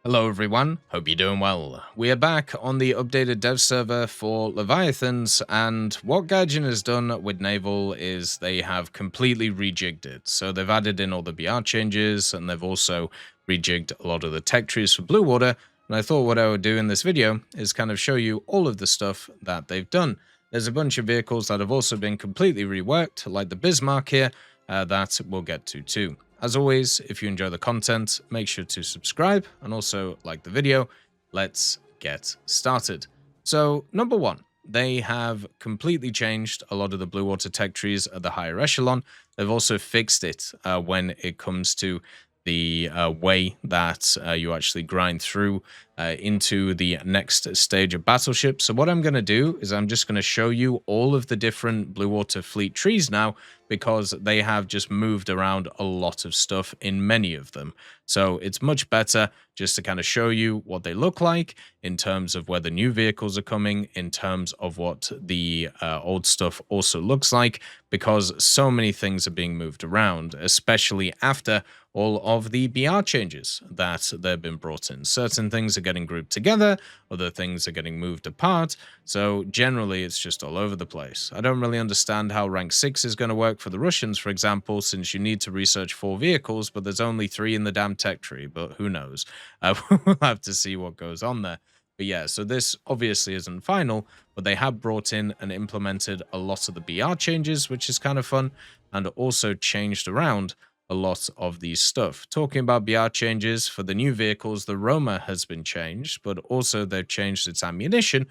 Hello everyone, hope you're doing well. We are back on the updated dev server for Leviathans, and what Gaijin has done with Naval is they have completely rejigged it. So they've added in all the BR changes, and they've also rejigged a lot of the tech trees for Blue Water, and I thought what I would do in this video is kind of show you all of the stuff that they've done. There's a bunch of vehicles that have also been completely reworked, like the Bismarck here, that we'll get to too. As always, if you enjoy the content, make sure to subscribe and also like the video. Let's get started. So, number one, they have completely changed a lot of the Blue Water tech trees at the higher echelon. They've also fixed it when it comes to the way that you actually grind through into the next stage of Battleship. So what I'm going to do is I'm just going to show you all of the different Blue Water fleet trees now, because they have just moved around a lot of stuff in many of them. So it's much better just to kind of show you what they look like in terms of where the new vehicles are coming, in terms of what the old stuff also looks like, because so many things are being moved around, especially after all of the BR changes that they've been brought in. Certain things are getting grouped together, other things are getting moved apart, so generally it's just all over the place. I don't really understand how rank 6 is going to work for the Russians, for example, since you need to research 4 vehicles, but there's only 3 in the damn tech tree, but who knows? We'll have to see what goes on there. But yeah, so this obviously isn't final, but they have brought in and implemented a lot of the BR changes, which is kind of fun, and also changed around a lot of these stuff. Talking about BR changes, for the new vehicles, the Roma has been changed, but also they've changed its ammunition,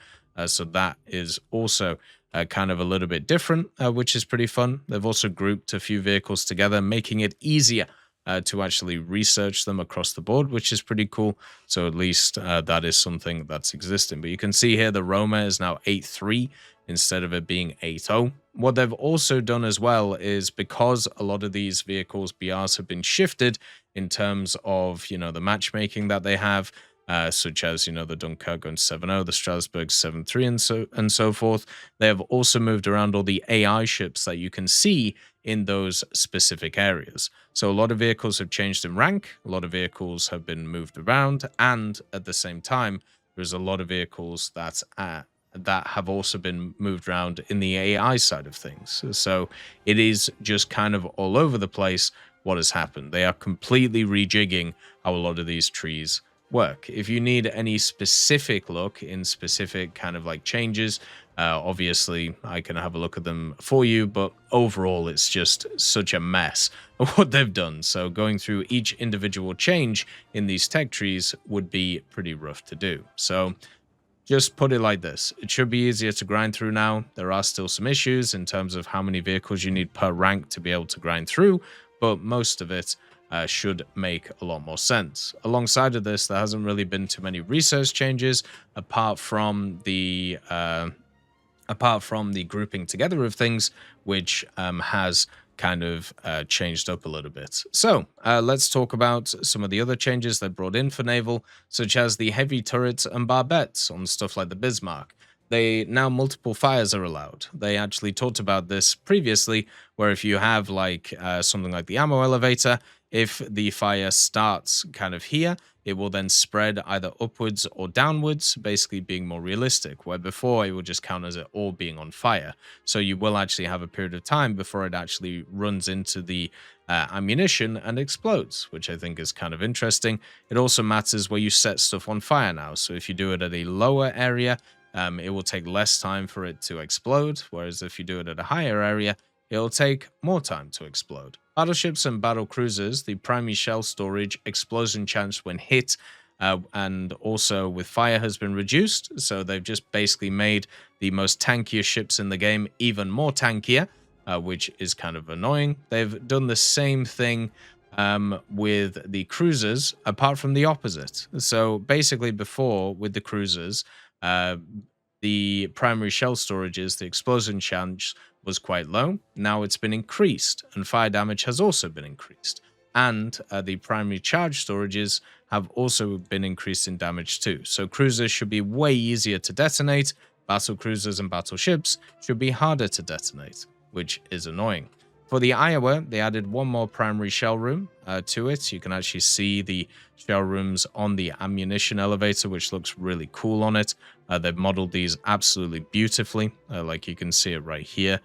so that is also kind of a little bit different, which is pretty fun. They've also grouped a few vehicles together, making it easier to actually research them across the board, which is pretty cool. So at least that is something that's existing. But you can see here the Roma is now 8.3 instead of it being 8.0. What they've also done as well is, because a lot of these vehicles BRs have been shifted in terms of, the matchmaking that they have, such as, the Dunkirk going to 7.0, the Strasbourg 7.3, and so forth. They have also moved around all the AI ships that you can see in those specific areas. So a lot of vehicles have changed in rank, a lot of vehicles have been moved around, and at the same time, there's a lot of vehicles that have also been moved around in the AI side of things. So it is just kind of all over the place what has happened. They are completely rejigging how a lot of these trees work. If you need any specific look in specific kind of like changes, obviously I can have a look at them for you, but overall it's just such a mess of what they've done. So going through each individual change in these tech trees would be pretty rough to do. So just put it like this. It should be easier to grind through now. There are still some issues in terms of how many vehicles you need per rank to be able to grind through, but most of it should make a lot more sense. Alongside of this, there hasn't really been too many research changes apart from the grouping together of things, which has kind of changed up a little bit. So let's talk about some of the other changes they brought in for Naval, such as the heavy turrets and barbettes on stuff like the Bismarck. Now multiple fires are allowed. They actually talked about this previously, where if you have like something like the ammo elevator, if the fire starts kind of here, it will then spread either upwards or downwards, basically being more realistic, where before it would just count as it all being on fire. So you will actually have a period of time before it actually runs into the ammunition and explodes, which I think is kind of interesting. It also matters where you set stuff on fire now. So if you do it at a lower area, it will take less time for it to explode, whereas if you do it at a higher area, it'll take more time to explode. Battleships and battle cruisers, the primary shell storage explosion chance when hit and also with fire has been reduced, so they've just basically made the most tankier ships in the game even more tankier, which is kind of annoying. They've done the same thing with the cruisers, apart from the opposite. So basically before, with the cruisers, the primary shell storages, the explosion chance was quite low. Now it's been increased, and fire damage has also been increased. And the primary charge storages have also been increased in damage too. So cruisers should be way easier to detonate. Battle cruisers and battleships should be harder to detonate, which is annoying. For the Iowa, they added one more primary shell room to it. You can actually see the shell rooms on the ammunition elevator, which looks really cool on it. They've modeled these absolutely beautifully, like you can see it right here,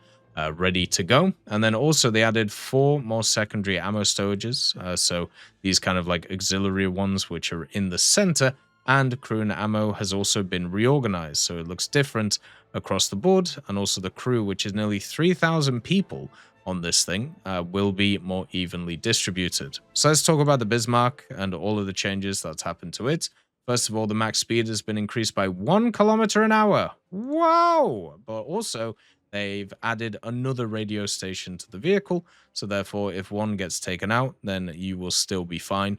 ready to go. And then also they added 4 more secondary ammo storages. So these kind of like auxiliary ones, which are in the center. And crew and ammo has also been reorganized, so it looks different across the board. And also the crew, which is nearly 3,000 people on this thing, will be more evenly distributed. So let's talk about the Bismarck and all of the changes that's happened to it. First of all, the max speed has been increased by 1 kilometer an hour. Wow! But also, they've added another radio station to the vehicle. So therefore, if one gets taken out, then you will still be fine.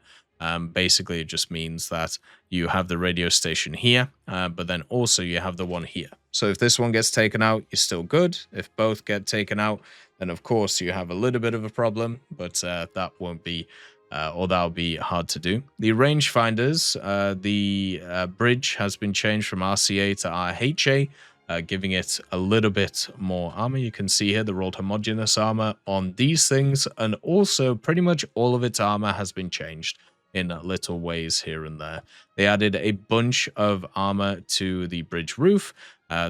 Basically, it just means that you have the radio station here, but then also you have the one here. So if this one gets taken out, you're still good. If both get taken out, then of course you have a little bit of a problem, but that won't be, or that'll be hard to do. The rangefinders, the bridge has been changed from RCA to RHA, giving it a little bit more armor. You can see here the rolled homogeneous armor on these things, and also pretty much all of its armor has been changed in little ways here and there. They added a bunch of armor to the bridge roof.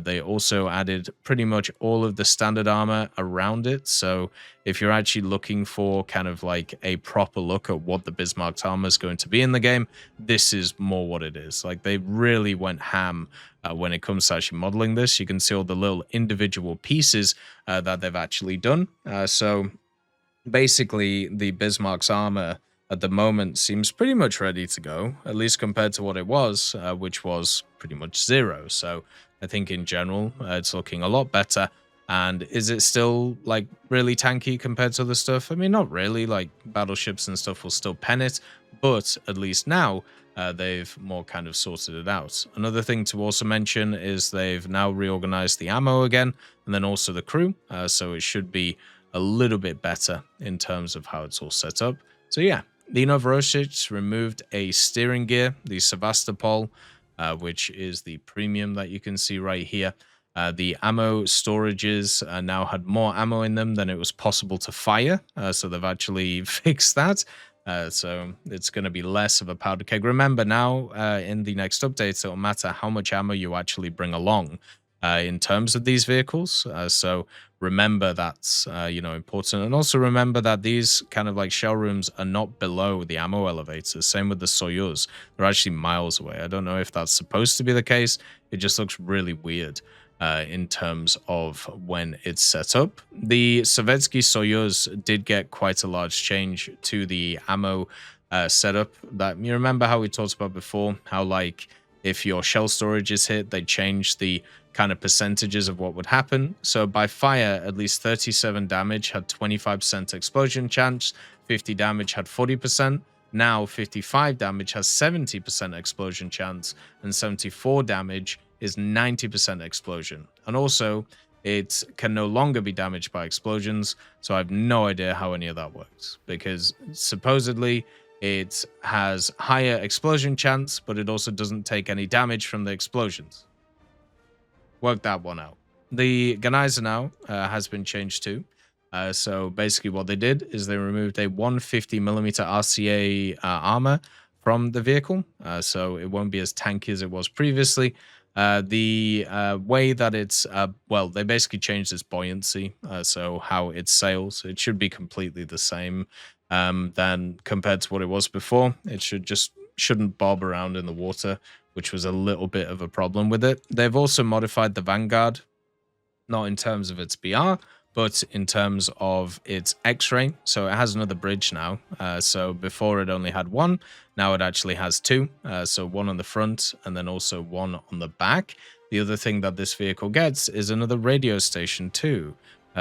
They also added pretty much all of the standard armor around it. So if you're actually looking for kind of like a proper look at what the Bismarck's armor is going to be in the game, this is more what it is. Like they really went ham when it comes to actually modeling this. You can see all the little individual pieces that they've actually done. So basically the Bismarck's armor at the moment seems pretty much ready to go, at least compared to what it was, which was pretty much 0. So I think in general, it's looking a lot better. And is it still like really tanky compared to other stuff? I mean, not really. Like battleships and stuff will still pen it, but at least now they've more kind of sorted it out. Another thing to also mention is they've now reorganized the ammo again, and then also the crew. So it should be a little bit better in terms of how it's all set up. So yeah. The Novorossiysk removed a steering gear, the Sevastopol, which is the premium that you can see right here. The ammo storages now had more ammo in them than it was possible to fire, so they've actually fixed that. So it's going to be less of a powder keg. Remember now, in the next updates, it will matter how much ammo you actually bring along in terms of these vehicles. So remember that's important, and also remember that these kind of like shell rooms are not below the ammo elevators. Same with the Soyuz, they're actually miles away. I don't know if that's supposed to be the case. It just looks really weird in terms of when it's set up. The Sovietsky Soyuz did get quite a large change to the ammo setup. That you remember how we talked about before, how like if your shell storage is hit, they change the kind of percentages of what would happen. So by fire, at least 37 damage had 25% explosion chance, 50 damage had 40%. Now 55 damage has 70% explosion chance, and 74 damage is 90% explosion. And also, it can no longer be damaged by explosions, so I have no idea how any of that works, because supposedly it has higher explosion chance, but it also doesn't take any damage from the explosions. Work that one out. The Gneisenau has been changed too. So basically what they did is they removed a 150mm RCA armor from the vehicle, so it won't be as tanky as it was previously. The way that it's, well, they basically changed its buoyancy, so how it sails. It should be completely the same than compared to what it was before. It shouldn't bob around in the water, which was a little bit of a problem with it. They've also modified the Vanguard, not in terms of its BR, but in terms of its X-ray. So it has another bridge now. So before it only had one, now it actually has two. So one on the front and then also one on the back. The other thing that this vehicle gets is another radio station too.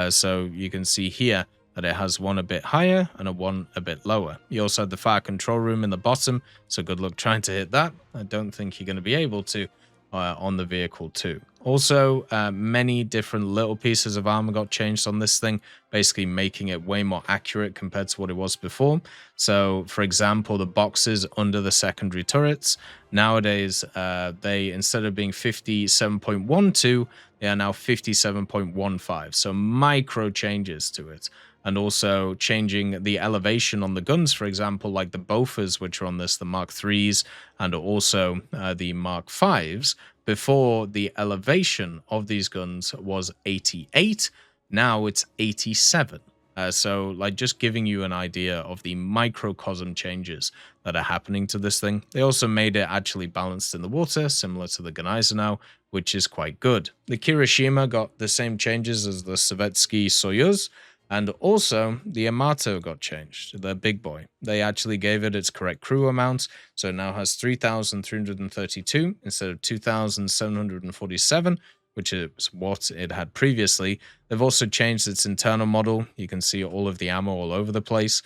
So you can see here that it has one a bit higher and one a bit lower. You also have the fire control room in the bottom, so good luck trying to hit that. I don't think you're going to be able to on the vehicle too. Also, many different little pieces of armor got changed on this thing, basically making it way more accurate compared to what it was before. So, for example, the boxes under the secondary turrets, nowadays, they, instead of being 57.12, they are now 57.15. So micro changes to it. and also changing the elevation on the guns, for example, like the Bofors, which are on this, the Mark IIIs, and also the Mark Vs. Before, the elevation of these guns was 88. Now it's 87. So, like, just giving you an idea of the microcosm changes that are happening to this thing. They also made it actually balanced in the water, similar to the Gneisenau, which is quite good. The Kirishima got the same changes as the Sovetski Soyuz, and also the Yamato got changed, the big boy. They actually gave it its correct crew amount, so it now has 3,332 instead of 2,747, which is what it had previously. They've also changed its internal model. You can see all of the ammo all over the place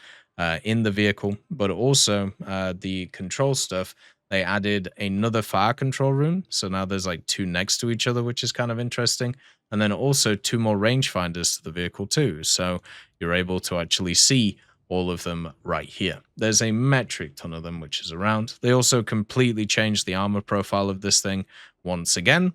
in the vehicle, but also the control stuff. They added another fire control room, so now there's like two next to each other, which is kind of interesting. And then also two more rangefinders to the vehicle too, so you're able to actually see all of them right here. There's a metric ton of them which is around. They also completely changed the armor profile of this thing once again.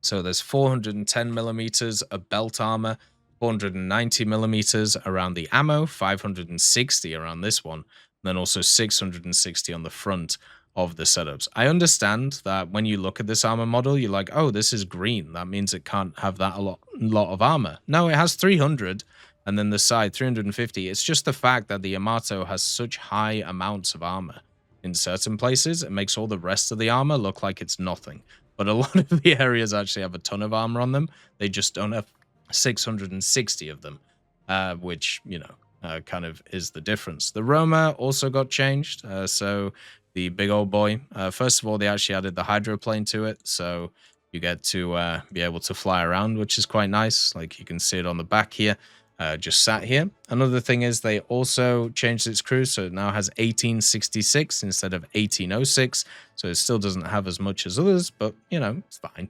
So there's 410 millimeters of belt armor, 490 millimeters around the ammo, 560 around this one, and then also 660 on the front of the setups. I understand that when you look at this armor model, you're like, oh, this is green. That means it can't have that a lot of armor. No, it has 300, and then the side 350. It's just the fact that the Yamato has such high amounts of armor. In certain places, it makes all the rest of the armor look like it's nothing. But a lot of the areas actually have a ton of armor on them. They just don't have 660 of them, which, you know, kind of is the difference. The Roma also got changed. So the big old boy, first of all, they actually added the hydroplane to it. So you get to be able to fly around, which is quite nice. Like you can see it on the back here. Just sat here. Another thing is they also changed its crew, so it now has 1866 instead of 1806, so it still doesn't have as much as others, but, you know, it's fine.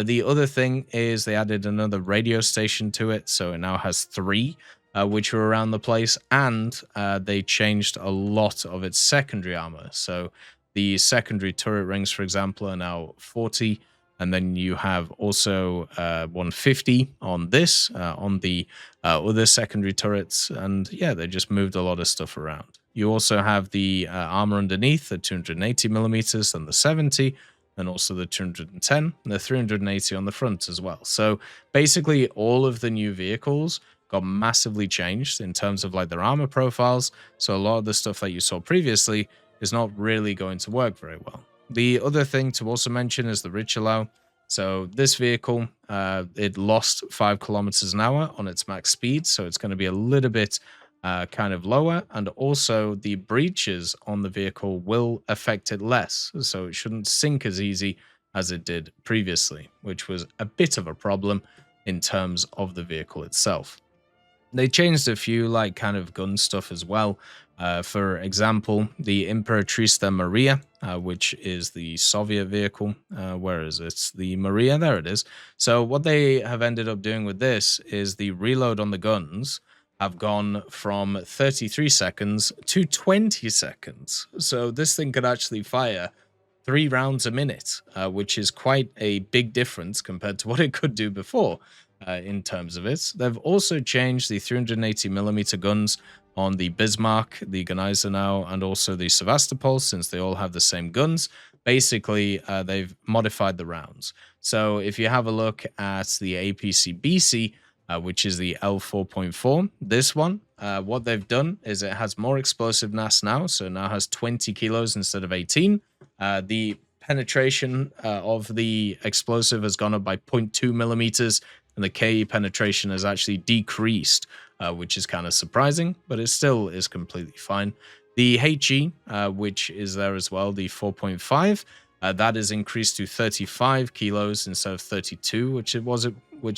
The other thing is they added another radio station to it, so it now has 3, which are around the place, and they changed a lot of its secondary armor. So the secondary turret rings, for example, are now 40, and then you have also 150 on this, on the other secondary turrets. And yeah, they just moved a lot of stuff around. You also have the armor underneath, the 280 millimeters and the 70, and also the 210, and the 380 on the front as well. So basically all of the new vehicles got massively changed in terms of like their armor profiles. So a lot of the stuff that you saw previously is not really going to work very well. The other thing to also mention is the Richelieu. So this vehicle, it lost 5 kilometers an hour on its max speed, so it's going to be a little bit kind of lower, and also the breaches on the vehicle will affect it less, so it shouldn't sink as easy as it did previously, which was a bit of a problem in terms of the vehicle itself. They changed a few like kind of gun stuff as well. For example, the Imperatrice Mariya, which is the Soviet vehicle. Where is it? It's the Mariya. There it is. So what they have ended up doing with this is the reload on the guns have gone from 33 seconds to 20 seconds. So this thing could actually fire 3 rounds a minute, which is quite a big difference compared to what it could do before. In terms of it, they've also changed the 380mm guns on the Bismarck, the Gneisenau, and also the Sevastopol, since they all have the same guns. Basically, they've modified the rounds. So if you have a look at the APC-BC, which is the L4.4, this one, what they've done is it has more explosive mass now, so it now has 20 kilos instead of 18. The penetration of the explosive has gone up by 0.2 millimeters, and the KE penetration has actually decreased, which is kind of surprising, but it still is completely fine. The HE, which is there as well, the 4.5, that is increased to 35 kilos instead of 32, which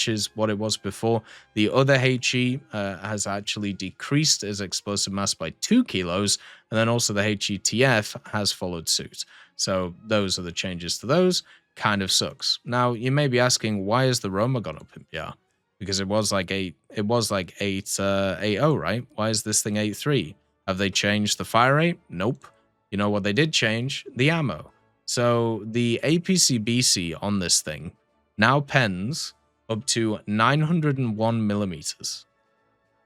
is what it was before. The other HE has actually decreased its explosive mass by 2 kilos, and then also the HETF has followed suit. So those are the changes to those. Kind of sucks. Now you may be asking, why has the Roma gone up in PR? Because it was like 8.0, right? Why is this thing 8.3? Have they changed the fire rate? Nope. You know what they did change? The ammo. So the APC-BC on this thing now pens up to 901 millimeters.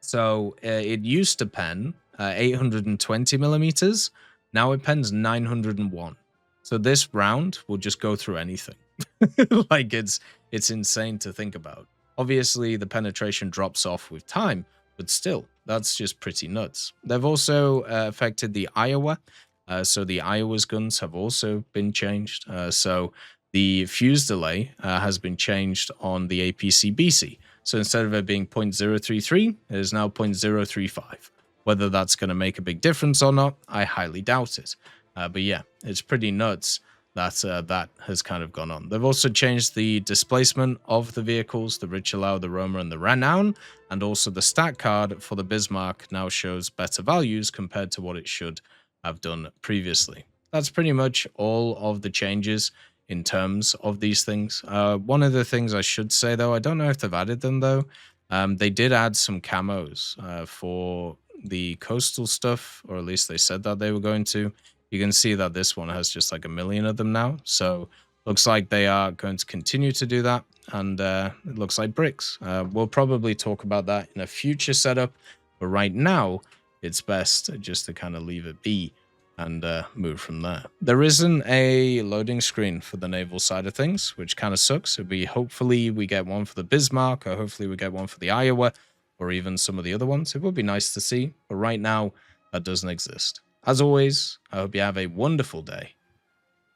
So it used to pen 820 millimeters. Now it pens 901. So this round will just go through anything. Like it's insane to think about. Obviously, the penetration drops off with time, but still, that's just pretty nuts. They've also affected the Iowa. So the Iowa's guns have also been changed. So the fuse delay has been changed on the APC-BC. So instead of it being 0.033, it is now 0.035. Whether that's going to make a big difference or not, I highly doubt it. But yeah, it's pretty nuts that that has kind of gone on. They've also changed the displacement of the vehicles, the Richelieu, the Roma, and the Renown, and also the stat card for the Bismarck now shows better values compared to what it should have done previously. That's pretty much all of the changes in terms of these things. One of the things I should say, though, I don't know if they've added them, though. They did add some camos for the coastal stuff, or at least they said that they were going to. You can see that this one has just like 1 million of them now. So looks like they are going to continue to do that. And it looks like bricks. We'll probably talk about that in a future setup. But right now, it's best just to kind of leave it be and move from there. There isn't a loading screen for the naval side of things, which kind of sucks. Hopefully we get one for the Bismarck, or hopefully we get one for the Iowa, or even some of the other ones. It would be nice to see. But right now, that doesn't exist. As always, I hope you have a wonderful day.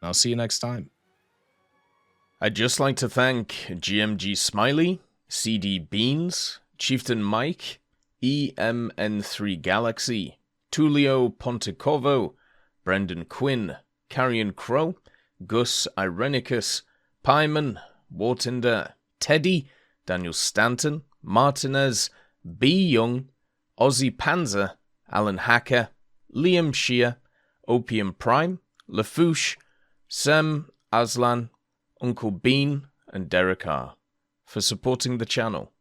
I'll see you next time. I'd just like to thank GMG Smiley, CD Beans, Chieftain Mike, EMN3 Galaxy, Tulio Pontecorvo, Brendan Quinn, Carrion Crow, Gus Irenicus, Pyman, War Thunder, Teddy, Daniel Stanton, Martinez, B. Young, Ozzy Panzer, Alan Hacker, Liam Shear, Opium Prime, Lafouche, Sem Aslan, Uncle Bean, and Derek R. for supporting the channel.